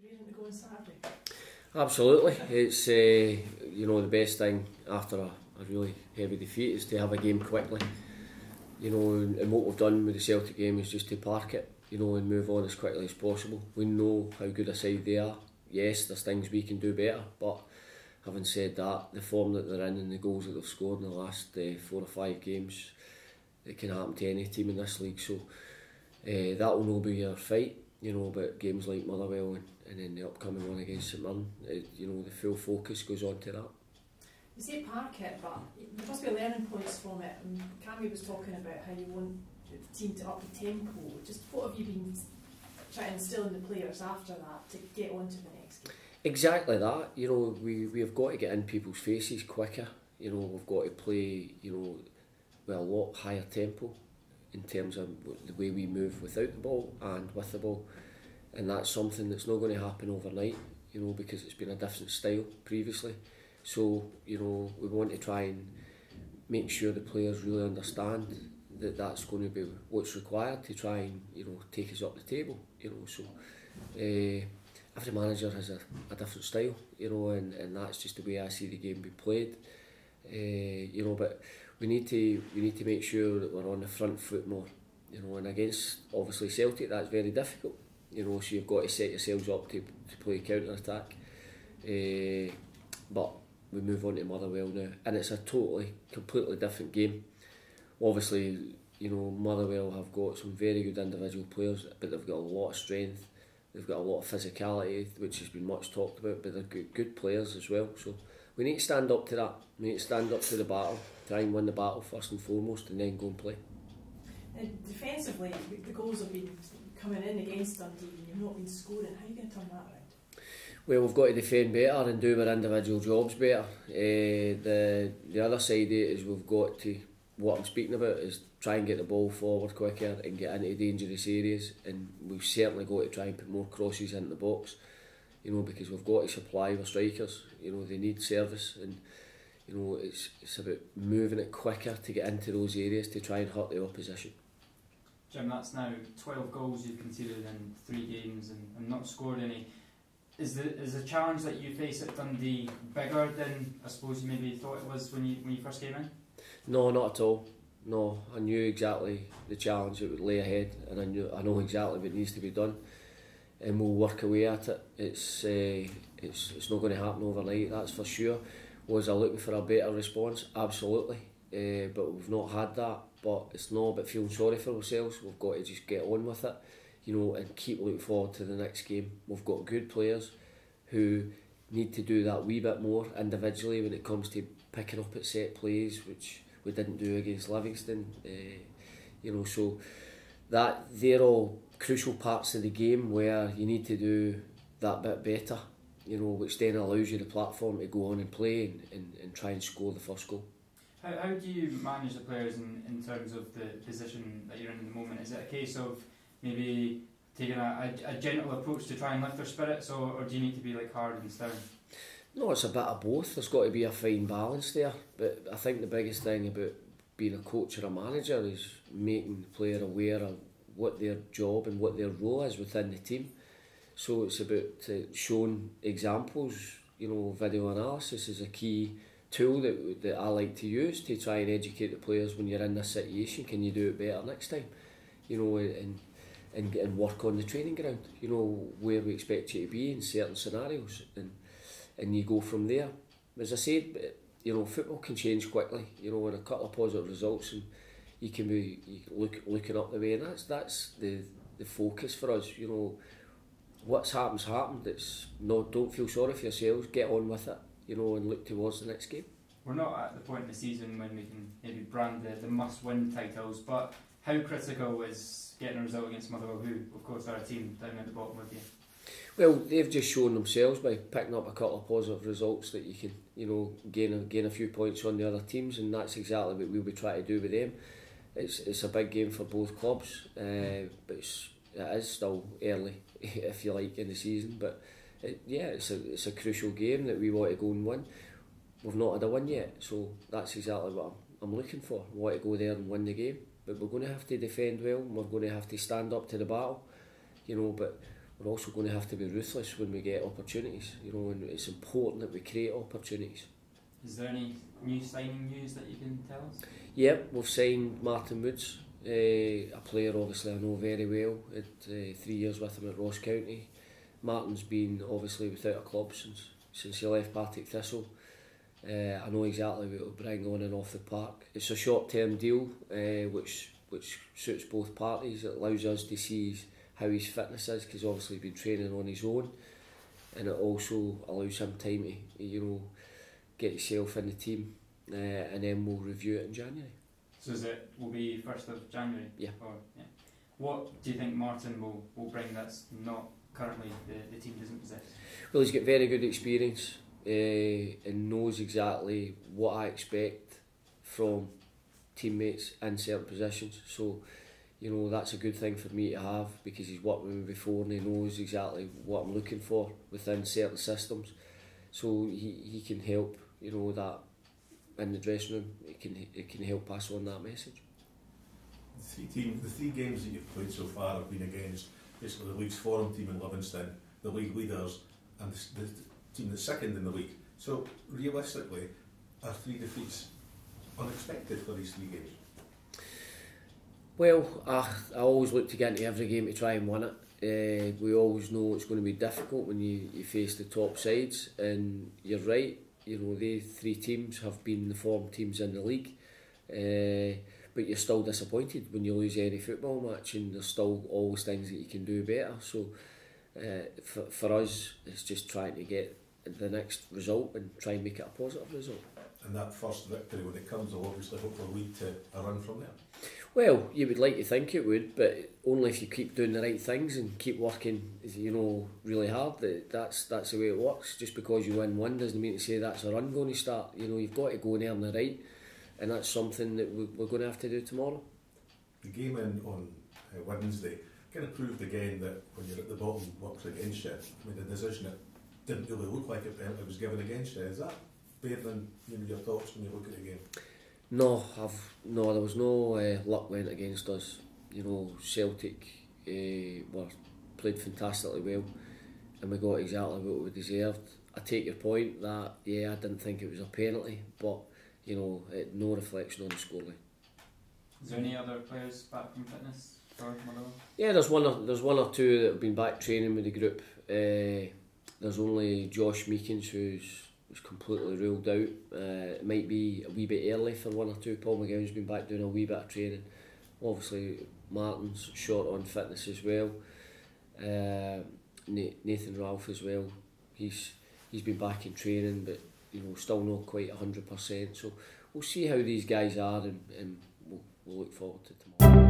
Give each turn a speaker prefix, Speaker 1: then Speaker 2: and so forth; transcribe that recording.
Speaker 1: reason to go on Saturday?
Speaker 2: Absolutely. It's the best thing after a really heavy defeat is to have a game quickly. And what we've done with the Celtic game is just to park it, and move on as quickly as possible. We know how good a side they are. Yes, there's things we can do better, but having said that, the form that they're in and the goals that they've scored in the last 4 or 5 games, it can happen to any team in this league. So that will not be our fight, but games like Motherwell and then the upcoming one against St Mirren, the full focus goes on to that.
Speaker 1: You say park it, but there must be learning points from it. And Cammy was talking about how you want the team to up the tempo. Just what have you been trying to instill in the players after that to get on to the next game?
Speaker 2: Exactly that. We have got to get in people's faces quicker. We've got to play, with a lot higher tempo in terms of the way we move without the ball and with the ball. And that's something that's not going to happen overnight, because it's been a different style previously. So, we want to try and make sure the players really understand that that's going to be what's required to try and, take us up the table, So, every manager has a different style, and that's just the way I see the game be played. But we need to make sure that we're on the front foot more, and against, obviously, Celtic, that's very difficult, so you've got to set yourselves up to play counter-attack. But we move on to Motherwell now, and it's a completely different game. Obviously, Motherwell have got some very good individual players, but they've got a lot of strength, they've got a lot of physicality, which has been much talked about, but they're good players as well. So we need to stand up to that, we need to stand up to the battle, try and win the battle first and foremost, and then go and play.
Speaker 1: And defensively, the goals have been coming in against Dundee and you've not been scoring. How are you going to turn that around?
Speaker 2: Well, we've got to defend better and do our individual jobs better. The other side of it is we've got to, what I'm speaking about is try and get the ball forward quicker and get into dangerous areas, and we've certainly got to try and put more crosses into the box, because we've got to supply our strikers. They need service, and it's about moving it quicker to get into those areas to try and hurt the opposition.
Speaker 3: Jim, that's now 12 goals you've conceded in 3 games and not scored any. Is the challenge that you face at Dundee bigger than I suppose you maybe thought it was when you first came in?
Speaker 2: No, not at all. No, I knew exactly the challenge that would lay ahead, and I know exactly what needs to be done, and we'll work away at it. It's not going to happen overnight, that's for sure. Was I looking for a better response? Absolutely, but we've not had that. But it's not about feeling sorry for ourselves. We've got to just get on with it, and keep looking forward to the next game. We've got good players who need to do that wee bit more individually when it comes to picking up at set plays, which we didn't do against Livingston. So that they're all crucial parts of the game where you need to do that bit better, which then allows you the platform to go on and play and try and score the first goal.
Speaker 3: How do you manage the players in terms of the position that you're in at the moment? Is it a case of maybe taking a gentle approach to try and lift their spirits, or do you need to be hard and stern?
Speaker 2: No, it's a bit of both. There's got to be a fine balance there. But I think the biggest thing about being a coach or a manager is making the player aware of what their job and what their role is within the team. So it's about showing examples. Video analysis is a key tool that I like to use to try and educate the players when you're in this situation. Can you do it better next time? And work on the training ground. Where we expect you to be in certain scenarios, and you go from there. As I said, football can change quickly. And a couple of positive results, and you can be looking up the way, and that's the focus for us. What's happened's happened. Don't feel sorry for yourselves. Get on with it. And look towards the next game.
Speaker 3: We're not at the point in the season when we can maybe brand the must-win titles, but how critical is getting a result against Motherwell, who of course are a team down at the bottom with you?
Speaker 2: Well, they've just shown themselves by picking up a couple of positive results that you can, gain a few points on the other teams, and that's exactly what we'll be trying to do with them. It's a big game for both clubs, but it is still early, if you like, in the season. But it's a crucial game that we want to go and win. We've not had a win yet, so that's exactly what I'm looking for. I want to go there and win the game, but we're going to have to defend well, and we're going to have to stand up to the battle, but we're also going to have to be ruthless when we get opportunities, you know, and it's important that we create opportunities.
Speaker 3: Is there any new signing news that you can tell us?
Speaker 2: Yep, we've signed Martin Woods, a player obviously I know very well. Had 3 years with him at Ross County. Martin's been obviously without a club since he left Partick Thistle. I know exactly what he'll bring on and off the park. It's a short-term deal, which suits both parties. It allows us to see how his fitness is, because obviously he's been training on his own, and it also allows him time to, you know, get himself in the team, and then we'll review it in January.
Speaker 3: So will be 1st of January?
Speaker 2: Yeah.
Speaker 3: Yeah. What do you think Martin will bring that's not currently the team doesn't possess?
Speaker 2: Well, he's got very good experience, and knows exactly what I expect from teammates in certain positions. So, you know, that's a good thing for me to have, because he's worked with me before and he knows exactly what I'm looking for within certain systems. So he can help, you know, that in the dressing room. It can help pass on that message.
Speaker 4: The three games that you've played so far have been against basically the league's forum team in Livingston, the league leaders, and the team that's second in the league. So realistically, are 3 defeats unexpected for these 3 games?
Speaker 2: Well, I always look to get into every game to try and win it. We always know it's going to be difficult when you face the top sides, and you're right, you know, they 3 teams have been the form teams in the league, but you're still disappointed when you lose any football match, and there's still always things that you can do better. So for us, it's just trying to get the next result and try and make it a positive result.
Speaker 4: And that first victory, when it comes, will obviously hopefully lead to a run from there.
Speaker 2: Well, you would like to think it would, but only if you keep doing the right things and keep working, you know, really hard. That's the way it works. Just because you win one doesn't mean to say that's a run going to start. You know, you've got to go and earn the right, and that's something that we're going to have to do tomorrow.
Speaker 4: The game on Wednesday kind of proved again that when you're at the bottom, works against you. I mean, a decision that didn't really look like it was given against you. Is that better than, you know, your thoughts when you look at the game?
Speaker 2: No, there was no luck went against us. You know, Celtic played fantastically well, and we got exactly what we deserved. I take your point that, yeah, I didn't think it was a penalty, but, you know, no reflection on the scoreline.
Speaker 3: Is there any other players back from fitness for Motherwell?
Speaker 2: Yeah, there's one or two that have been back training with the group. There's only Josh Meekins who's completely ruled out. It might be a wee bit early for one or two. Paul McGowan's been back doing a wee bit of training. Obviously Martin's short on fitness as well. Nathan Ralph as well. He's been back in training, but, you know, still not quite 100%. So we'll see how these guys are, and we'll look forward to tomorrow.